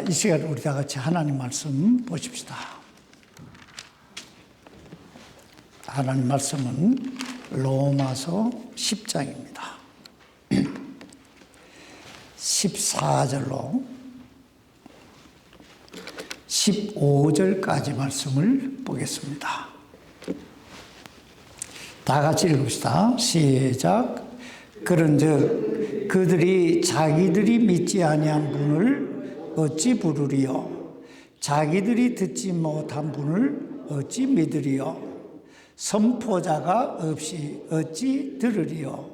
이 시간에 우리 다 같이 하나님 말씀 보십시다. 하나님 말씀은 로마서 10장입니다. 14절로 15절까지 말씀을 보겠습니다. 다 같이 읽읍시다. 시작. 그런즉 그들이 자기들이 믿지 아니한 분을 어찌 부르리요? 자기들이 듣지 못한 분을 어찌 믿으리요? 선포자가 없이 어찌 들으리요?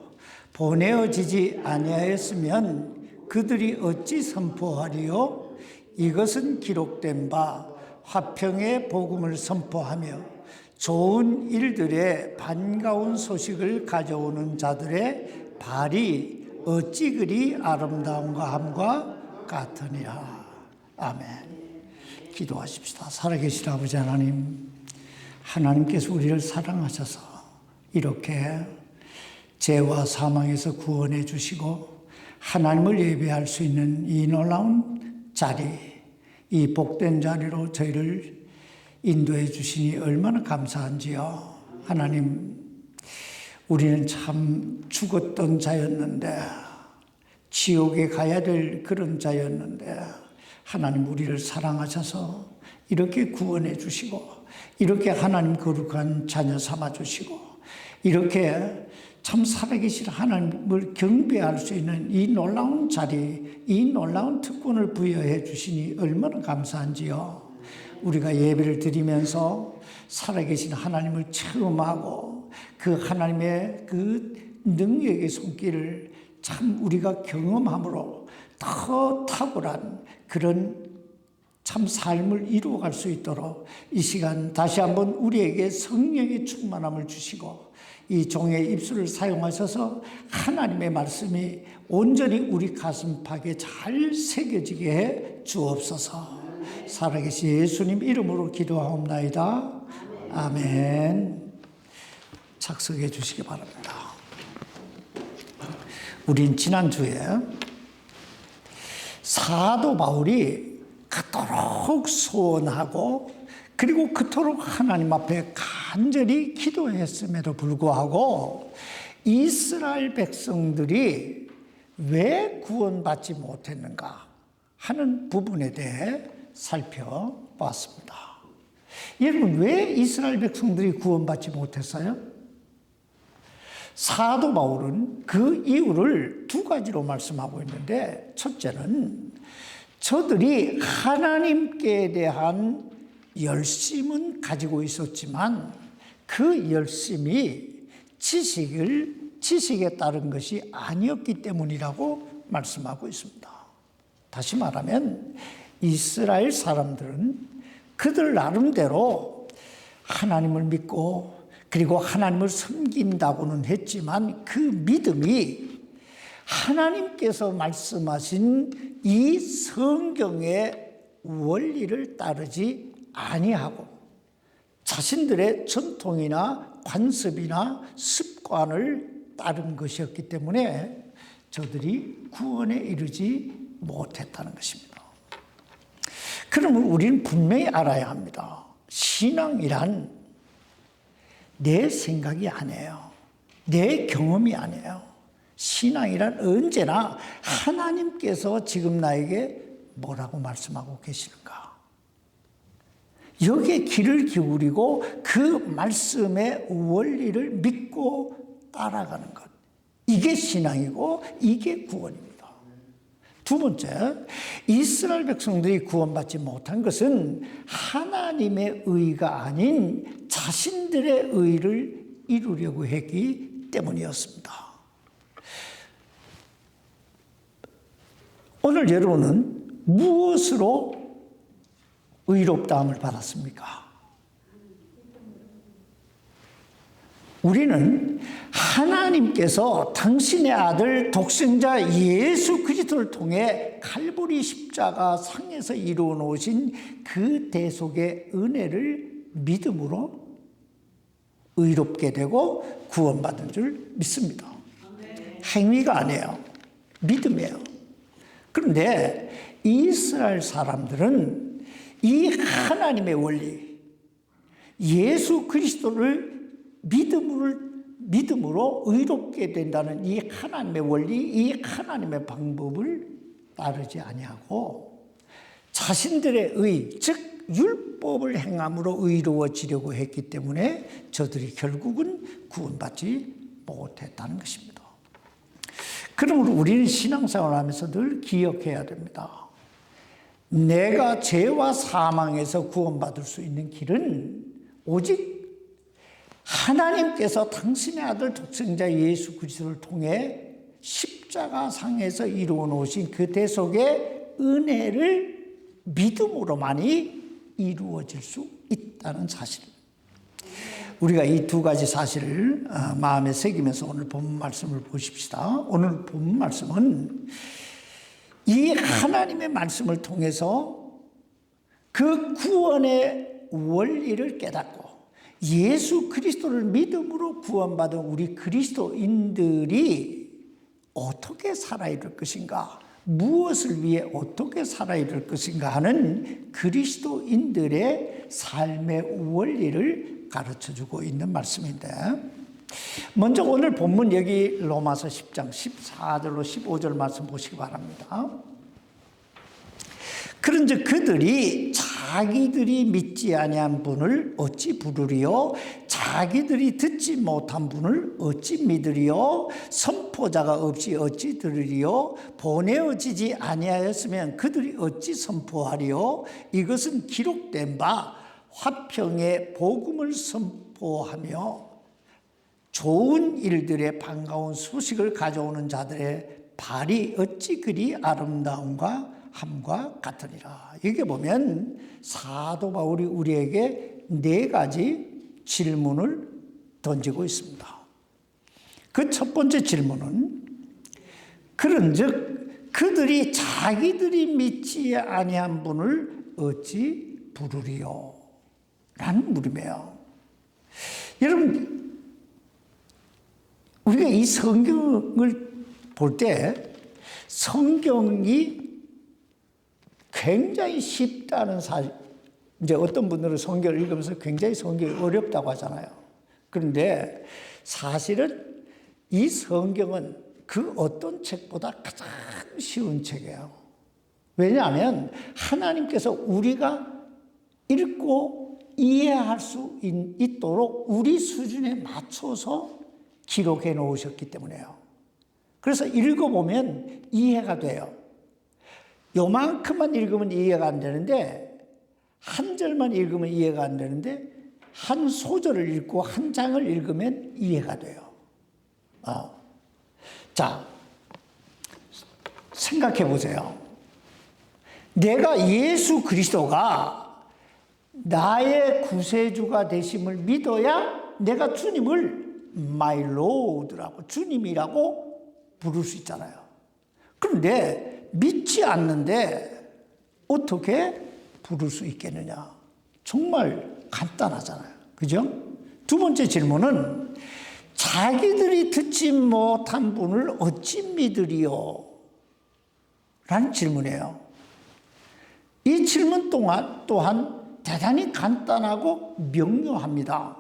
보내어지지 아니하였으면 그들이 어찌 선포하리요? 이것은 기록된 바 화평의 복음을 선포하며 좋은 일들의 반가운 소식을 가져오는 자들의 발이 어찌 그리 아름다운가 함과 같으니라. 아멘. 기도하십시다. 살아계신 아버지 하나님, 하나님께서 우리를 사랑하셔서 이렇게 죄와 사망에서 구원해 주시고 하나님을 예배할 수 있는 이 놀라운 자리, 이 복된 자리로 저희를 인도해 주시니 얼마나 감사한지요. 하나님, 우리는 참 죽었던 자였는데, 지옥에 가야 될 그런 자였는데, 하나님 우리를 사랑하셔서 이렇게 구원해 주시고, 이렇게 하나님 거룩한 자녀 삼아 주시고, 이렇게 참 살아계신 하나님을 경배할 수 있는 이 놀라운 자리, 이 놀라운 특권을 부여해 주시니 얼마나 감사한지요. 우리가 예배를 드리면서 살아계신 하나님을 체험하고 그 하나님의 그 능력의 손길을 참 우리가 경험함으로 더 탁월한 그런 참 삶을 이루어갈 수 있도록 이 시간 다시 한번 우리에게 성령의 충만함을 주시고 이 종의 입술을 사용하셔서 하나님의 말씀이 온전히 우리 가슴팍에 잘 새겨지게 해 주옵소서. 살아계신 예수님 이름으로 기도하옵나이다. 아멘. 착석해 주시기 바랍니다. 우린 지난주에 사도 바울이 그토록 소원하고 그리고 그토록 하나님 앞에 간절히 기도했음에도 불구하고 이스라엘 백성들이 왜 구원받지 못했는가 하는 부분에 대해 살펴봤습니다. 여러분, 왜 이스라엘 백성들이 구원받지 못했어요? 사도 바울은 그 이유를 두 가지로 말씀하고 있는데, 첫째는 저들이 하나님께 대한 열심은 가지고 있었지만 그 열심이 지식에 따른 것이 아니었기 때문이라고 말씀하고 있습니다. 다시 말하면 이스라엘 사람들은 그들 나름대로 하나님을 믿고 그리고 하나님을 섬긴다고는 했지만 그 믿음이 하나님께서 말씀하신 이 성경의 원리를 따르지 아니하고 자신들의 전통이나 관습이나 습관을 따른 것이었기 때문에 저들이 구원에 이르지 못했다는 것입니다. 그러면 우리는 분명히 알아야 합니다. 신앙이란 내 생각이 아니에요. 내 경험이 아니에요. 신앙이란 언제나 하나님께서 지금 나에게 뭐라고 말씀하고 계시는가. 여기에 귀를 기울이고 그 말씀의 원리를 믿고 따라가는 것. 이게 신앙이고 이게 구원입니다. 두 번째, 이스라엘 백성들이 구원받지 못한 것은 하나님의 의가 아닌 자신들의 의를 이루려고 했기 때문이었습니다. 오늘 여러분은 무엇으로 의롭다함을 받았습니까? 우리는 하나님께서 당신의 아들 독생자 예수 그리스도를 통해 칼보리 십자가 상에서 이루어 놓으신 그 대속의 은혜를 믿음으로 의롭게 되고 구원받은 줄 믿습니다. 행위가 아니에요. 믿음이에요. 그런데 이스라엘 사람들은 이 하나님의 원리, 예수 그리스도를 믿음으로 의롭게 된다는 이 하나님의 원리, 이 하나님의 방법을 따르지 아니하고 자신들의 의, 즉 율법을 행함으로 의로워지려고 했기 때문에 저들이 결국은 구원받지 못했다는 것입니다. 그러므로 우리는 신앙생활을 하면서 늘 기억해야 됩니다. 내가 죄와 사망에서 구원받을 수 있는 길은 오직 하나님께서 당신의 아들 독생자 예수 그리스도를 통해 십자가 상에서 이루어 놓으신 그 대속의 은혜를 믿음으로만이 이루어질 수 있다는 사실입니다. 우리가 이 두 가지 사실을 마음에 새기면서 오늘 본문 말씀을 보십시다. 오늘 본문 말씀은 이 하나님의 말씀을 통해서 그 구원의 원리를 깨닫고 예수 그리스도를 믿음으로 구원받은 우리 그리스도인들이 어떻게 살아야 될 것인가, 무엇을 위해 어떻게 살아야 될 것인가 하는 그리스도인들의 삶의 원리를 가르쳐주고 있는 말씀인데, 먼저 오늘 본문 여기 로마서 10장 14절로 15절 말씀 보시기 바랍니다. 그런즉 그들이 자기들이 믿지 아니한 분을 어찌 부르리요? 자기들이 듣지 못한 분을 어찌 믿으리요? 선포자가 없이 어찌 들으리요? 보내어지지 아니하였으면 그들이 어찌 선포하리요? 이것은 기록된 바 화평의 복음을 선포하며 좋은 일들의 반가운 소식을 가져오는 자들의 발이 어찌 그리 아름다움과 함과 같으니라. 여기 보면 사도 바울이 우리에게 네 가지 질문을 던지고 있습니다. 그 첫 번째 질문은 그런즉 그들이 자기들이 믿지 아니한 분을 어찌 부르리요? 라는 물음이에요. 여러분, 우리가 이 성경을 볼 때 성경이 굉장히 쉽다는 사실, 이제 어떤 분들은 성경을 읽으면서 굉장히 성경이 어렵다고 하잖아요. 그런데 사실은 이 성경은 그 어떤 책보다 가장 쉬운 책이에요. 왜냐하면 하나님께서 우리가 읽고 이해할 수 있도록 우리 수준에 맞춰서 기록해 놓으셨기 때문에요. 그래서 읽어보면 이해가 돼요. 요만큼만 읽으면 이해가 안 되는데, 한 절만 읽으면 이해가 안 되는데, 한 소절을 읽고 한 장을 읽으면 이해가 돼요. 자, 생각해 보세요. 내가 예수 그리스도가 나의 구세주가 되심을 믿어야 내가 주님을 My Lord라고, 주님이라고 부를 수 있잖아요. 그런데 믿지 않는데 어떻게 부를 수 있겠느냐? 정말 간단하잖아요. 그죠? 두 번째 질문은 자기들이 듣지 못한 분을 어찌 믿으리요? 라는 질문이에요. 이 질문 또한 대단히 간단하고 명료합니다.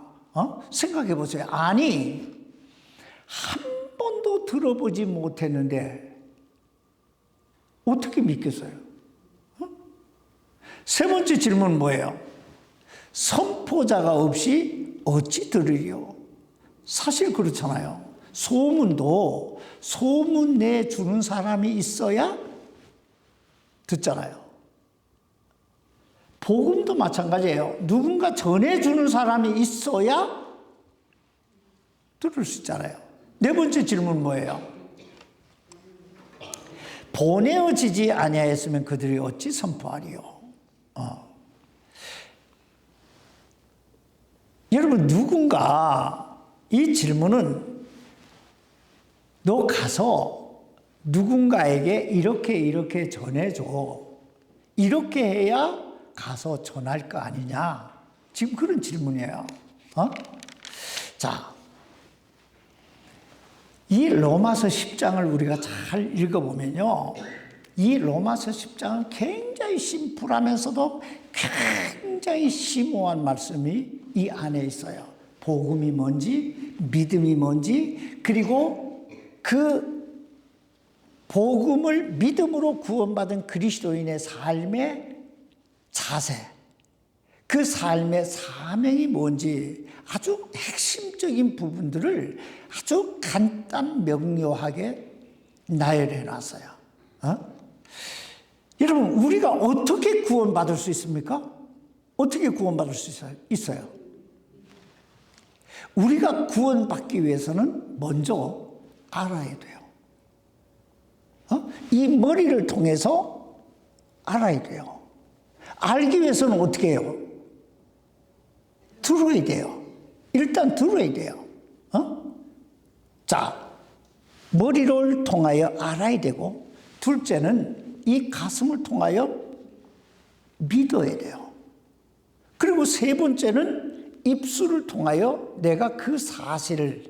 생각해 보세요. 아니, 한 번도 들어보지 못했는데 어떻게 믿겠어요? 세 번째 질문은 뭐예요? 선포자가 없이 어찌 들으리요? 사실 그렇잖아요. 소문도 소문 내주는 사람이 있어야 듣잖아요. 복음도 마찬가지예요. 누군가 전해주는 사람이 있어야 들을 수 있잖아요. 네 번째 질문은 뭐예요? 보내어지지 아니하였으면 그들이 어찌 선포하리요? 여러분, 누군가 이 질문은 너 가서 누군가에게 이렇게 전해줘, 이렇게 해야 가서 전할 거 아니냐, 지금 그런 질문이에요. 자, 이 로마서 10장을 우리가 잘 읽어보면요, 이 로마서 10장은 굉장히 심플하면서도 굉장히 심오한 말씀이 이 안에 있어요. 복음이 뭔지, 믿음이 뭔지, 그리고 그 복음을 믿음으로 구원받은 그리스도인의 삶의 자세, 그 삶의 사명이 뭔지 아주 핵심적인 부분들을 아주 간단 명료하게 나열해 놨어요. 여러분, 우리가 어떻게 구원받을 수 있습니까? 어떻게 구원받을 수 있어요? 우리가 구원받기 위해서는 먼저 알아야 돼요. 이 머리를 통해서 알아야 돼요. 알기 위해서는 어떻게 해요? 들어야 돼요. 일단 들어야 돼요. 자, 머리를 통하여 알아야 되고, 둘째는 이 가슴을 통하여 믿어야 돼요. 그리고 세 번째는 입술을 통하여 내가 그 사실을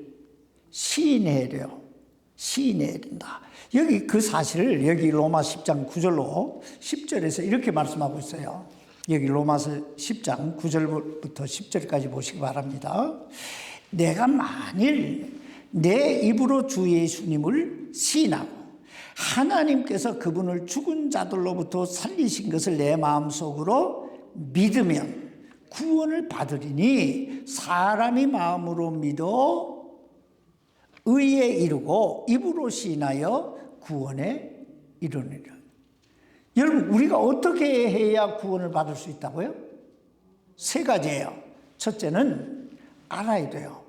시인해야 돼요. 시인해야 된다. 여기 그 사실을 여기 로마 10장 9절로 10절에서 이렇게 말씀하고 있어요. 여기 로마서 10장 9절부터 10절까지 보시기 바랍니다. 내가 만일 내 입으로 주 예수님을 시인하고 하나님께서 그분을 죽은 자들로부터 살리신 것을 내 마음속으로 믿으면 구원을 받으리니 사람이 마음으로 믿어 의에 이르고 입으로 시인하여 구원에 이르느니라. 여러분, 우리가 어떻게 해야 구원을 받을 수 있다고요? 세 가지예요. 첫째는 알아야 돼요.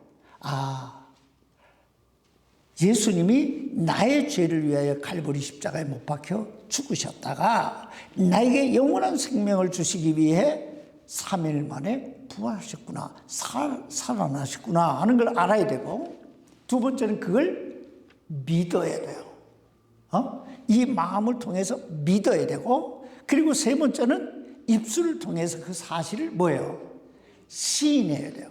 예수님이 나의 죄를 위하여 칼보리 십자가에 못 박혀 죽으셨다가 나에게 영원한 생명을 주시기 위해 3일 만에 부활하셨구나, 살아나셨구나 하는 걸 알아야 되고, 두 번째는 그걸 믿어야 돼요. 이 마음을 통해서 믿어야 되고, 그리고 세 번째는 입술을 통해서 그 사실을 뭐예요? 시인해야 돼요.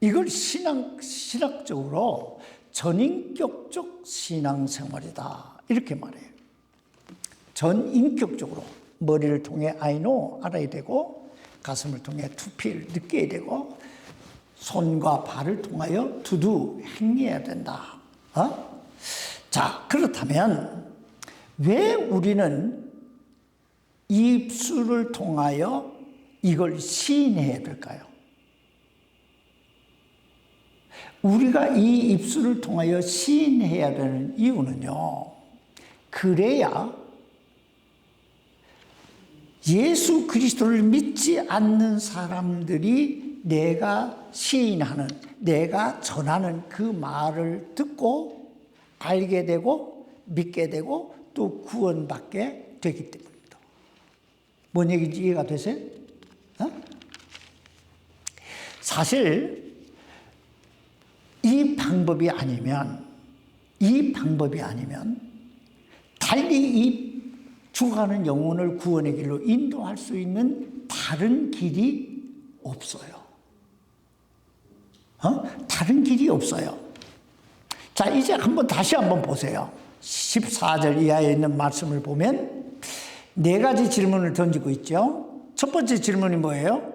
이걸 신학적으로 전인격적 신앙생활이다, 이렇게 말해요. 전인격적으로 머리를 통해 I know 알아야 되고, 가슴을 통해 to feel 느껴야 되고, 손과 발을 통하여 to do 행해야 된다. 자, 그렇다면 왜 우리는 입술을 통하여 이걸 시인해야 될까요? 우리가 이 입술을 통하여 시인해야 되는 이유는요, 그래야 예수 그리스도를 믿지 않는 사람들이 내가 시인하는, 내가 전하는 그 말을 듣고 알게 되고 믿게 되고 또 구원받게 되기 때문입니다. 뭔 얘기인지 이해가 되세요? 사실 이 방법이 아니면 달리 이 죽어가는 영혼을 구원의 길로 인도할 수 있는 다른 길이 없어요. 다른 길이 없어요. 자, 이제 다시 한번 보세요. 14절 이하에 있는 말씀을 보면 네 가지 질문을 던지고 있죠. 첫 번째 질문이 뭐예요?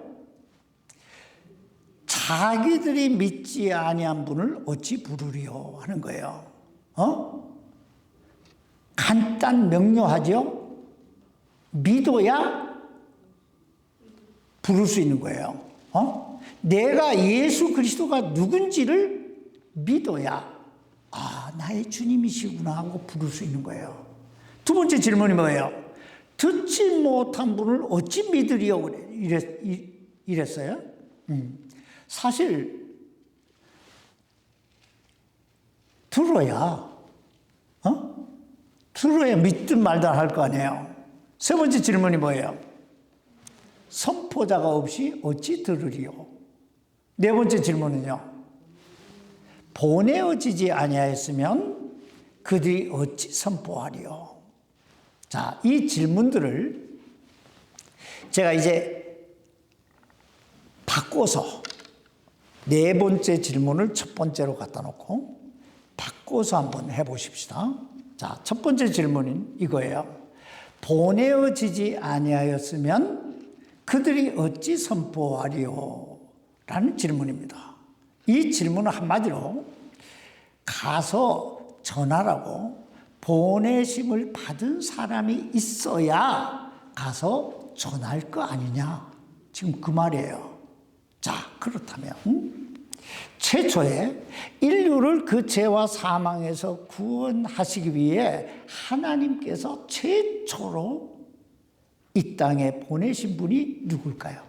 자기들이 믿지 아니한 분을 어찌 부르리요 하는 거예요. 간단 명료하죠? 믿어야 부를 수 있는 거예요. 내가 예수 그리스도가 누군지를 믿어야 나의 주님이시구나 하고 부를 수 있는 거예요. 두 번째 질문이 뭐예요? 듣지 못한 분을 어찌 믿으리요? 이랬어요. 사실 들어야 믿든 말든 할 거 아니에요. 세 번째 질문이 뭐예요? 선포자가 없이 어찌 들으리요? 네 번째 질문은요, 보내어지지 아니하였으면 그들이 어찌 선포하리요? 자, 이 질문들을 제가 이제 바꿔서 네 번째 질문을 첫 번째로 갖다 놓고 바꿔서 한번 해보십시다. 자, 첫 번째 질문은 이거예요. 보내어지지 아니하였으면 그들이 어찌 선포하리요? 라는 질문입니다. 이 질문은 한마디로 가서 전하라고 보내심을 받은 사람이 있어야 가서 전할 거 아니냐. 지금 그 말이에요. 자, 그렇다면 최초에 인류를 그 죄와 사망에서 구원하시기 위해 하나님께서 최초로 이 땅에 보내신 분이 누굴까요?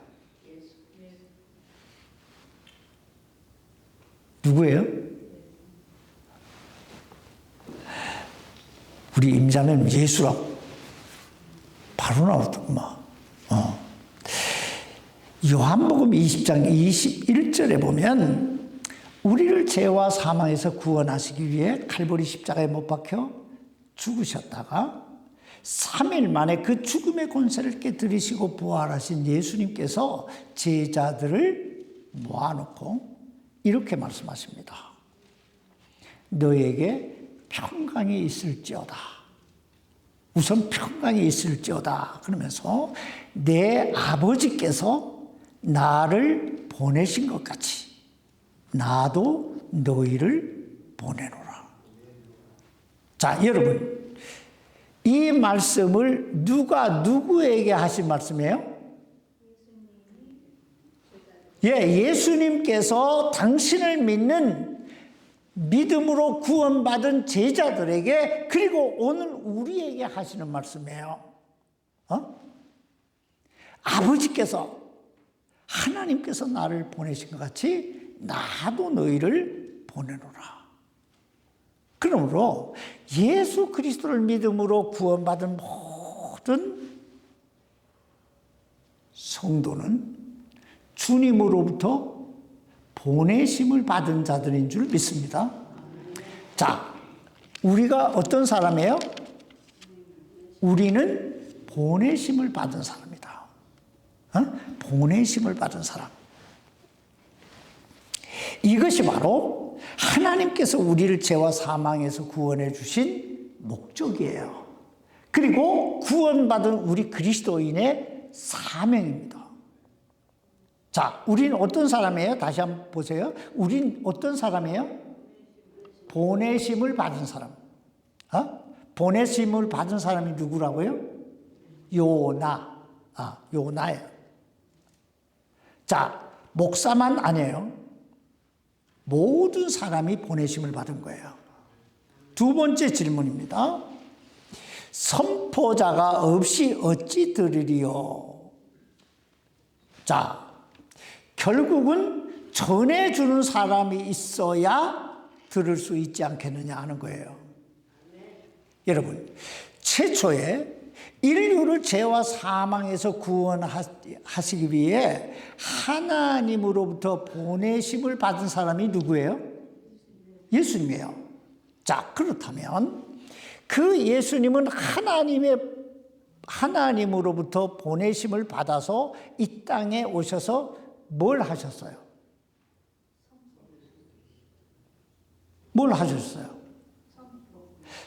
누구예요? 우리 임자는 예수라고 바로 나오더구만. 요한복음 20장 21절에 보면 우리를 죄와 사망에서 구원하시기 위해 칼보리 십자가에 못 박혀 죽으셨다가 3일 만에 그 죽음의 권세를 깨뜨리시고 부활하신 예수님께서 제자들을 모아놓고 이렇게 말씀하십니다. 너에게 평강이 있을지어다. 우선 평강이 있을지어다. 그러면서 내 아버지께서 나를 보내신 것 같이 나도 너희를 보내노라. 자, 여러분, 이 말씀을 누가 누구에게 하신 말씀이에요? 예수님께서 당신을 믿는 믿음으로 구원받은 제자들에게 그리고 오늘 우리에게 하시는 말씀이에요. 아버지께서 하나님께서 나를 보내신 것 같이 나도 너희를 보내노라. 그러므로 예수 그리스도를 믿음으로 구원받은 모든 성도는 주님으로부터 보내심을 받은 자들인 줄 믿습니다. 자, 우리가 어떤 사람이에요? 우리는 보내심을 받은 사람이다. 보내심을 받은 사람. 이것이 바로 하나님께서 우리를 죄와 사망에서 구원해 주신 목적이에요. 그리고 구원받은 우리 그리스도인의 사명입니다. 자, 우리는 어떤 사람이에요? 다시 한번 보세요. 우린 어떤 사람이에요? 보내심을 받은 사람. 보내심을 받은 사람이 누구라고요? 요나. 요나예요. 자, 목사만 아니에요. 모든 사람이 보내심을 받은 거예요. 두 번째 질문입니다. 선포자가 없이 어찌 들으리요? 자, 결국은 전해주는 사람이 있어야 들을 수 있지 않겠느냐 하는 거예요. 여러분, 최초에 인류를 죄와 사망에서 구원하시기 위해 하나님으로부터 보내심을 받은 사람이 누구예요? 예수님이에요. 자, 그렇다면 그 예수님은 하나님으로부터 보내심을 받아서 이 땅에 오셔서 뭘 하셨어요? 뭘 하셨어요?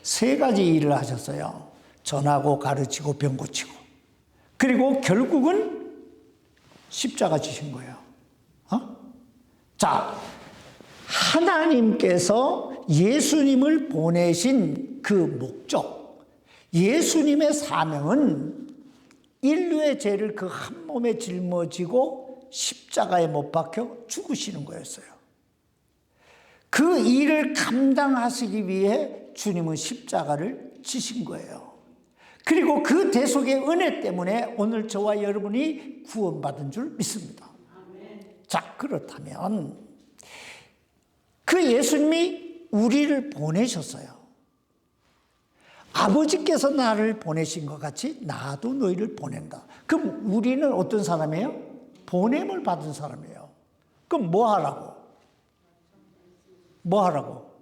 세 가지 일을 하셨어요. 전하고 가르치고 병 고치고. 그리고 결국은 십자가 지신 거예요. 자, 하나님께서 예수님을 보내신 그 목적, 예수님의 사명은 인류의 죄를 그 한 몸에 짊어지고 십자가에 못 박혀 죽으시는 거였어요. 그 일을 감당하시기 위해 주님은 십자가를 지신 거예요. 그리고 그 대속의 은혜 때문에 오늘 저와 여러분이 구원받은 줄 믿습니다. 자, 그렇다면 그 예수님이 우리를 보내셨어요. 아버지께서 나를 보내신 것 같이 나도 너희를 보낸다. 그럼 우리는 어떤 사람이에요? 보냄을 받은 사람이에요. 그럼 뭐 하라고? 뭐 하라고?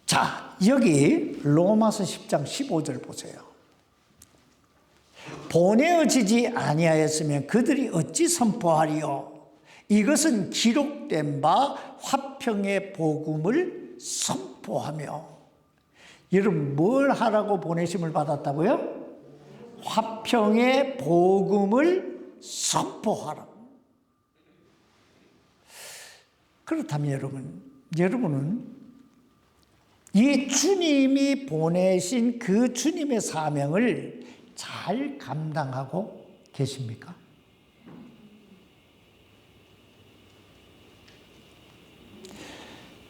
자, 여기 로마서 10장 15절 보세요. 보내어지지 아니하였으면 그들이 어찌 선포하리요? 이것은 기록된 바 화평의 복음을 선포하며. 여러분, 뭘 하라고 보내심을 받았다고요? 화평의 복음을 선포하라. 그렇다면 여러분은 이 주님이 보내신 그 주님의 사명을 잘 감당하고 계십니까?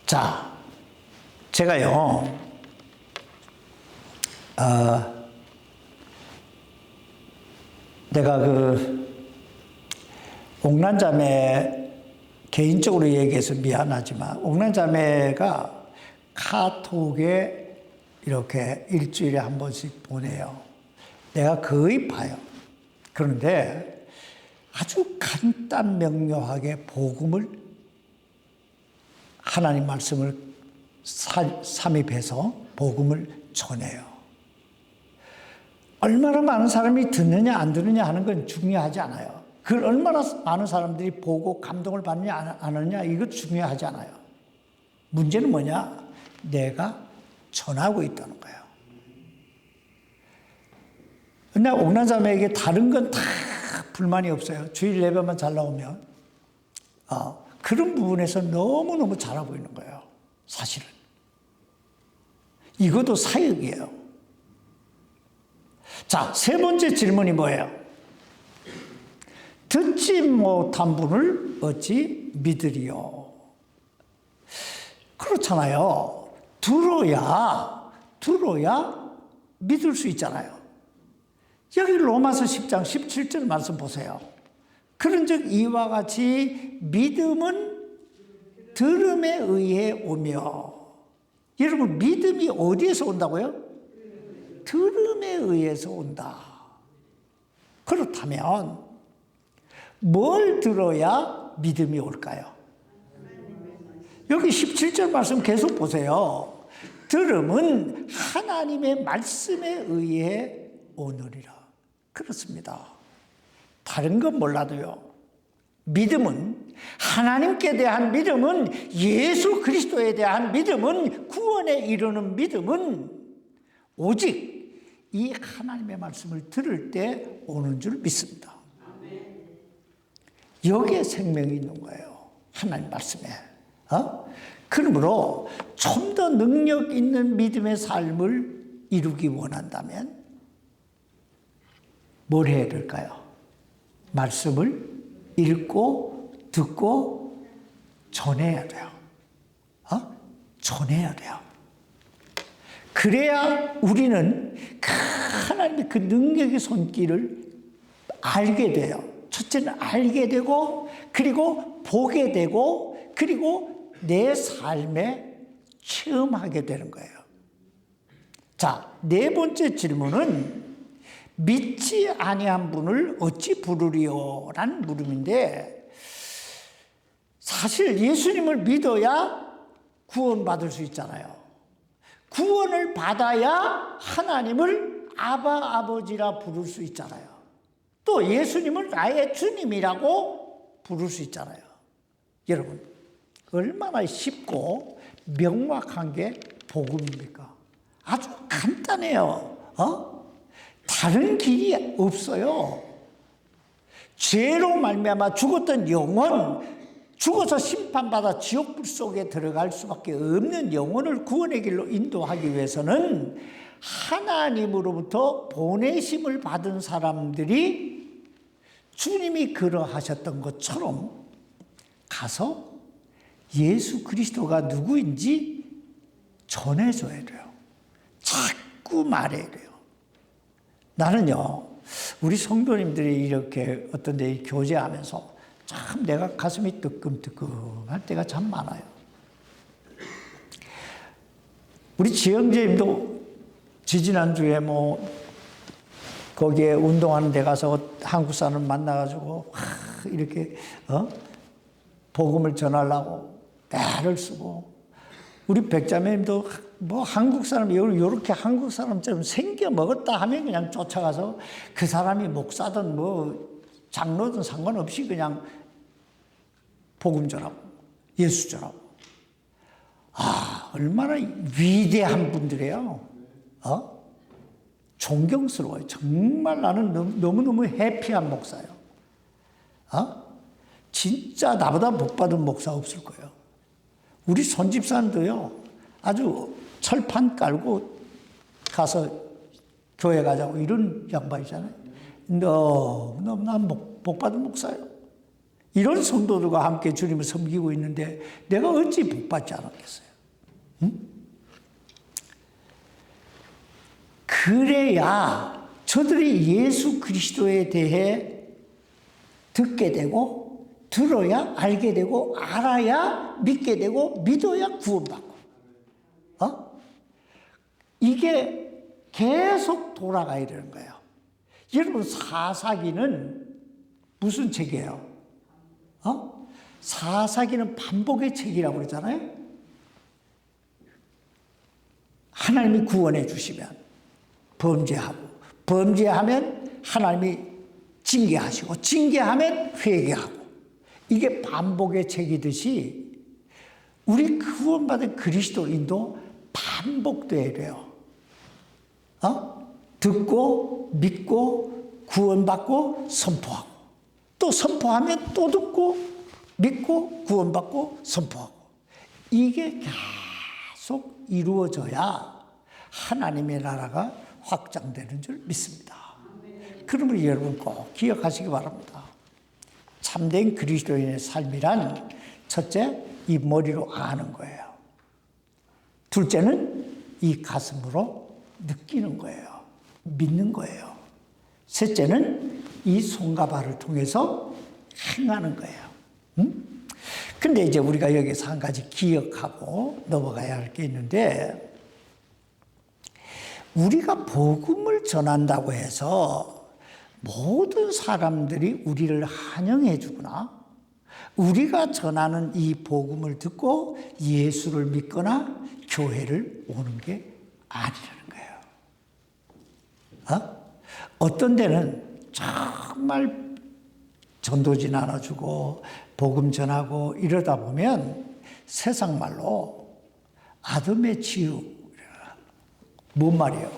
자, 제가요, 내가 옥란자매 개인적으로 얘기해서 미안하지만, 옥란자매가 카톡에 이렇게 일주일에 한 번씩 보내요. 내가 거의 봐요. 그런데 아주 간단 명료하게 복음을, 하나님 말씀을 삽입해서 복음을 전해요. 얼마나 많은 사람이 듣느냐 안 듣느냐 하는 건 중요하지 않아요. 그걸 얼마나 많은 사람들이 보고 감동을 받느냐 안 하느냐, 이것 중요하지 않아요. 문제는 뭐냐? 내가 전하고 있다는 거예요. 근데 옥란자매에게 다른 건 다 불만이 없어요. 주일 예배만 잘 나오면. 그런 부분에서 너무너무 잘하고 있는 거예요. 사실은. 이것도 사역이에요. 자, 세 번째 질문이 뭐예요? 듣지 못한 분을 어찌 믿으리요? 그렇잖아요. 들어야 믿을 수 있잖아요. 여기 로마서 10장 17절 말씀 보세요. 그런즉 이와 같이 믿음은 들음에 의해 오며. 여러분, 믿음이 어디에서 온다고요? 들음에 의해서 온다. 그렇다면 뭘 들어야 믿음이 올까요? 여기 17절 말씀 계속 보세요. 들음은 하나님의 말씀에 의해 오느리라. 그렇습니다. 다른 건 몰라도요, 믿음은, 하나님께 대한 믿음은, 예수 그리스도에 대한 믿음은, 구원에 이르는 믿음은 오직 이 하나님의 말씀을 들을 때 오는 줄 믿습니다. 여기에 생명이 있는 거예요. 하나님 말씀에. 그러므로 좀 더 능력 있는 믿음의 삶을 이루기 원한다면 뭘 해야 될까요? 말씀을 읽고 듣고 전해야 돼요. 전해야 돼요. 그래야 우리는 하나님의 그 능력의 손길을 알게 돼요. 첫째는 알게 되고, 그리고 보게 되고, 그리고 내 삶에 체험하게 되는 거예요. 자, 네 번째 질문은 믿지 아니한 분을 어찌 부르리요? 라는 물음인데, 사실 예수님을 믿어야 구원받을 수 있잖아요. 구원을 받아야 하나님을 아바, 아버지라 부를 수 있잖아요. 또 예수님을 나의 주님이라고 부를 수 있잖아요. 여러분, 얼마나 쉽고 명확한 게 복음입니까? 아주 간단해요. 다른 길이 없어요. 죄로 말미암아 죽었던 영혼, 죽어서 심판받아 지옥불 속에 들어갈 수밖에 없는 영혼을 구원의 길로 인도하기 위해서는 하나님으로부터 보내심을 받은 사람들이 주님이 그러하셨던 것처럼 가서 예수 그리스도가 누구인지 전해줘야 돼요. 자꾸 말해야 돼요. 나는요, 우리 성도님들이 이렇게 어떤 데 교제하면서 참 내가 가슴이 뜨끔뜨끔할 때가 참 많아요. 우리 지영재님도 지지난주에 거기에 운동하는 데 가서 한국 사람 만나가지고 이렇게 복음을 전하려고 애를 쓰고, 우리 백자매님도 한국 사람, 이렇게 한국 사람처럼 생겨 먹었다 하면 그냥 쫓아가서 그 사람이 목사든 장로든 상관없이 그냥 복음 전하고 예수 전하고. 얼마나 위대한 분들이에요. 존경스러워요. 정말 나는 너무너무 해피한 목사예요. 진짜 나보다 복받은 목사 없을 거예요. 우리 손집사님도요, 아주 철판 깔고 가서 교회 가자고 이런 양반이잖아요. 너무나 복받은 목사예요. 이런 성도들과 함께 주님을 섬기고 있는데 내가 어찌 복받지 않았겠어요? 그래야 저들이 예수 그리스도에 대해 듣게 되고, 들어야 알게 되고, 알아야 믿게 되고, 믿어야 구원받고. 이게 계속 돌아가야 되는 거예요. 여러분, 사사기는 무슨 책이에요? 사사기는 반복의 책이라고 그러잖아요. 하나님이 구원해 주시면 범죄하고, 범죄하면 하나님이 징계하시고, 징계하면 회개하고. 이게 반복의 책이듯이 우리 구원받은 그리스도인도 반복돼야 돼요. 듣고 믿고 구원받고 선포하고, 또 선포하면 또 듣고 믿고 구원받고 선포하고. 이게 계속 이루어져야 하나님의 나라가 확장되는 줄 믿습니다. 그러므로 여러분 꼭 기억하시기 바랍니다. 참된 그리스도인의 삶이란 첫째, 이 머리로 아는 거예요. 둘째는 이 가슴으로 느끼는 거예요. 믿는 거예요. 셋째는 이 손과 발을 통해서 행하는 거예요. 근데 이제 우리가 여기서 한 가지 기억하고 넘어가야 할 게 있는데, 우리가 복음을 전한다고 해서 모든 사람들이 우리를 환영해 주거나, 우리가 전하는 이 복음을 듣고 예수를 믿거나 교회를 오는 게 아니라는 거예요. 어떤 데는 정말 전도지 나눠주고 복음 전하고 이러다 보면 세상 말로 아담의 치유, 뭔 말이에요?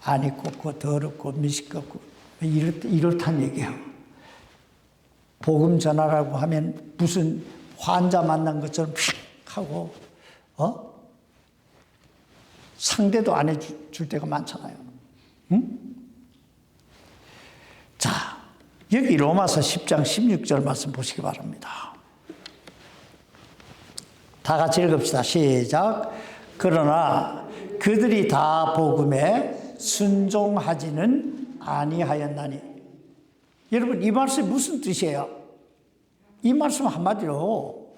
안 입고 더럽고 미식겁고 이렇단 얘기예요. 복음 전하라고 하면 무슨 환자 만난 것처럼 하고 상대도 안 해줄 때가 많잖아요. 자, 여기 로마서 10장 16절 말씀 보시기 바랍니다. 다 같이 읽읍시다. 시작. 그러나 그들이 다 복음에 순종하지는 아니하였나니. 여러분, 이 말씀이 무슨 뜻이에요? 이 말씀 한마디로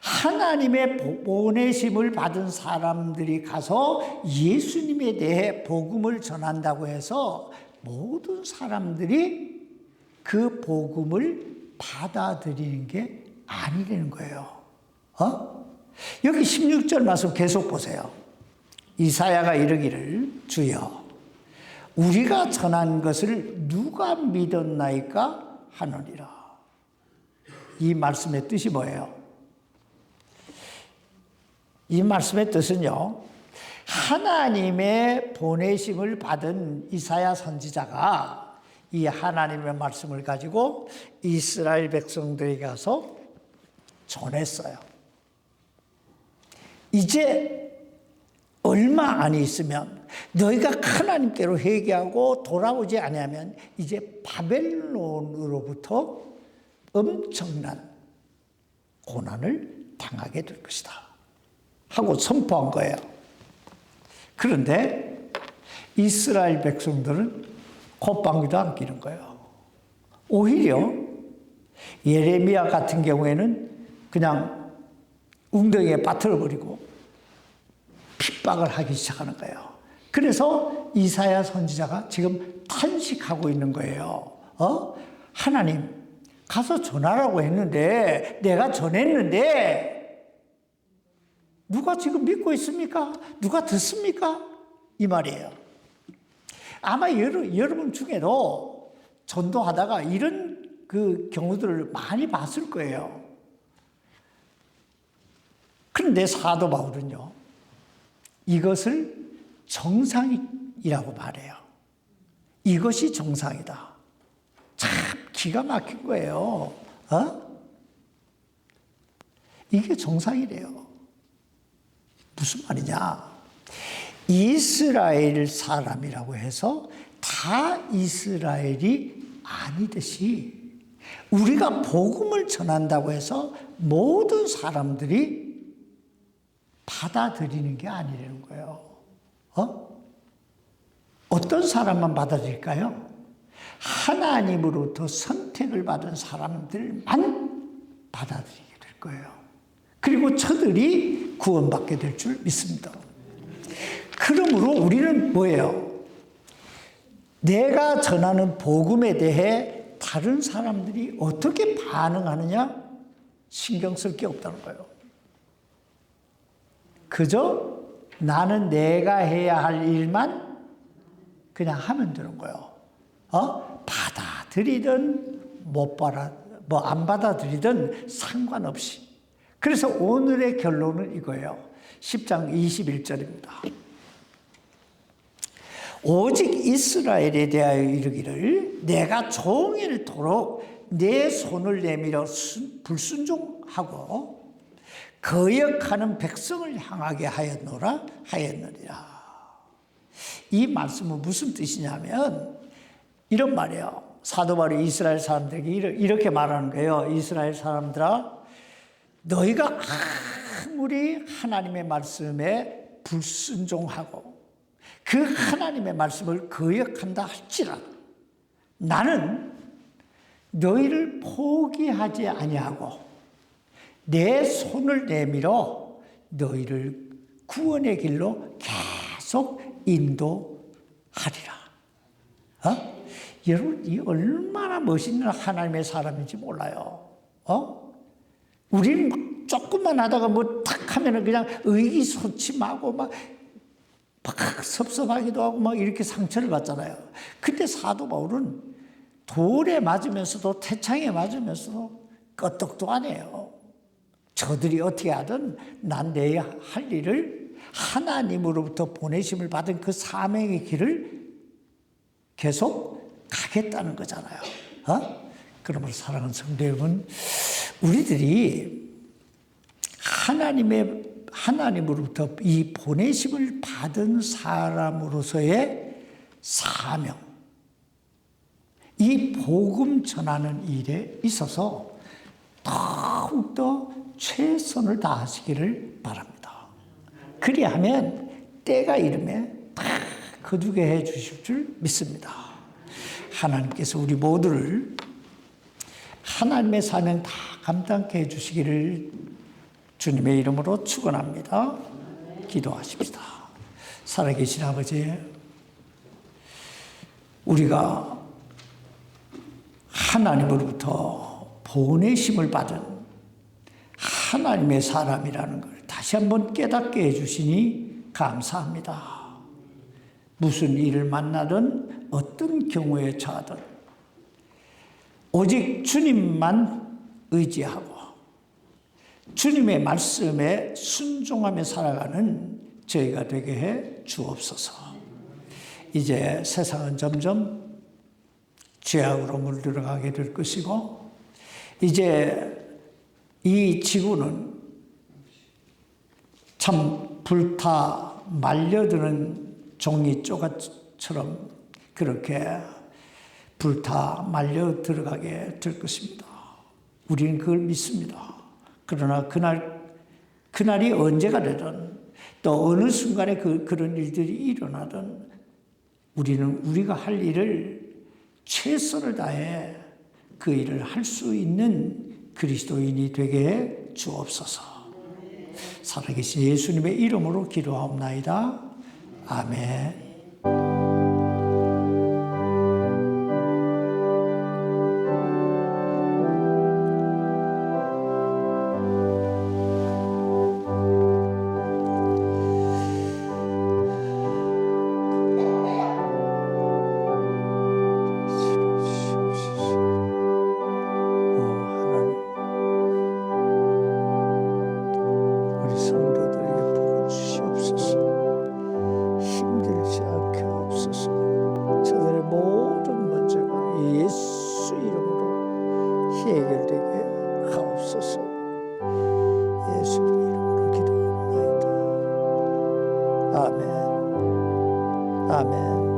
하나님의 보내심을 받은 사람들이 가서 예수님에 대해 복음을 전한다고 해서 모든 사람들이 그 복음을 받아들이는 게 아니라는 거예요. 여기 16절 말씀 계속 보세요. 이사야가 이르기를, 주여 우리가 전한 것을 누가 믿었나이까 하느니라. 이 말씀의 뜻이 뭐예요? 이 말씀의 뜻은요, 하나님의 보내심을 받은 이사야 선지자가 이 하나님의 말씀을 가지고 이스라엘 백성들에게 가서 전했어요. 이제 얼마 안 있으면 너희가 하나님께로 회개하고 돌아오지 아니하면 이제 바벨론으로부터 엄청난 고난을 당하게 될 것이다 하고 선포한 거예요. 그런데 이스라엘 백성들은 콧방귀도 안 끼는 거예요. 오히려 예레미야 같은 경우에는 그냥 웅덩이에 빠뜨려버리고 핍박을 하기 시작하는 거예요. 그래서 이사야 선지자가 지금 탄식하고 있는 거예요. 하나님, 가서 전하라고 했는데, 내가 전했는데 누가 지금 믿고 있습니까? 누가 듣습니까? 이 말이에요. 아마 여러분 중에도 전도하다가 이런 그 경우들을 많이 봤을 거예요. 그런데 사도 바울은요, 이것을 정상이라고 말해요. 이것이 정상이다. 참 기가 막힌 거예요. 이게 정상이래요. 무슨 말이냐? 이스라엘 사람이라고 해서 다 이스라엘이 아니듯이 우리가 복음을 전한다고 해서 모든 사람들이 받아들이는 게 아니라는 거예요. 어떤 사람만 받아들일까요? 하나님으로부터 선택을 받은 사람들만 받아들이게 될 거예요. 그리고 저들이 구원받게 될 줄 믿습니다. 그러므로 우리는 뭐예요? 내가 전하는 복음에 대해 다른 사람들이 어떻게 반응하느냐 신경 쓸 게 없다는 거예요. 그저 나는 내가 해야 할 일만 그냥 하면 되는 거예요. 받아들이든 안 받아들이든 상관없이. 그래서 오늘의 결론은 이거예요. 10장 21절입니다. 오직 이스라엘에 대하여 이르기를 내가 종일토록 내 손을 내밀어 불순종하고 거역하는 백성을 향하게 하였느니라. 이 말씀은 무슨 뜻이냐면 이런 말이에요. 사도 바울이 이스라엘 사람들에게 이렇게 말하는 거예요. 이스라엘 사람들아, 너희가 아무리 하나님의 말씀에 불순종하고 그 하나님의 말씀을 거역한다 할지라도 나는 너희를 포기하지 아니하고 내 손을 내밀어 너희를 구원의 길로 계속 인도하리라. 여러분, 이 얼마나 멋있는 하나님의 사람인지 몰라요. 우리는 막 조금만 하다가 뭐 탁 하면은 그냥 의기소침하고 막 섭섭하기도 하고 막 이렇게 상처를 받잖아요. 근데 사도 바울은 돌에 맞으면서도 태창에 맞으면서도 끄떡도 안 해요. 저들이 어떻게 하든 난 내 할 일을 하나님으로부터 보내심을 받은 그 사명의 길을 계속 가겠다는 거잖아요. 그러므로 사랑하는 성도 여러분, 우리들이 하나님으로부터 이 보내심을 받은 사람으로서의 사명, 이 복음 전하는 일에 있어서 더욱더 최선을 다하시기를 바랍니다. 그리하면 때가 이름에 다 거두게 해 주실 줄 믿습니다. 하나님께서 우리 모두를 하나님의 사명 다 감당케 해 주시기를 주님의 이름으로 축원합니다. 기도하십시다. 살아계신 아버지, 우리가 하나님으로부터 보내심을 받은 하나님의 사람이라는 걸 다시 한번 깨닫게 해주시니 감사합니다. 무슨 일을 만나든 어떤 경우에 처하든 오직 주님만 의지하고 주님의 말씀에 순종하며 살아가는 저희가 되게 해 주옵소서. 이제 세상은 점점 죄악으로 물들어가게 될 것이고 이제 이 지구는 참 불타 말려드는 종이 조각처럼 그렇게 불타 말려 들어가게 될 것입니다. 우리는 그걸 믿습니다. 그러나 그날이 언제가 되든 또 어느 순간에 그런 일들이 일어나든 우리는 우리가 할 일을 최선을 다해 그 일을 할 수 있는 그리스도인이 되게 해 주옵소서. 살아계신 예수님의 이름으로 기도하옵나이다. 아멘. 모든 문제가 예수 이름으로 해결되게 하옵소서. 예수 이름으로 기도합니다. 아멘. 아멘.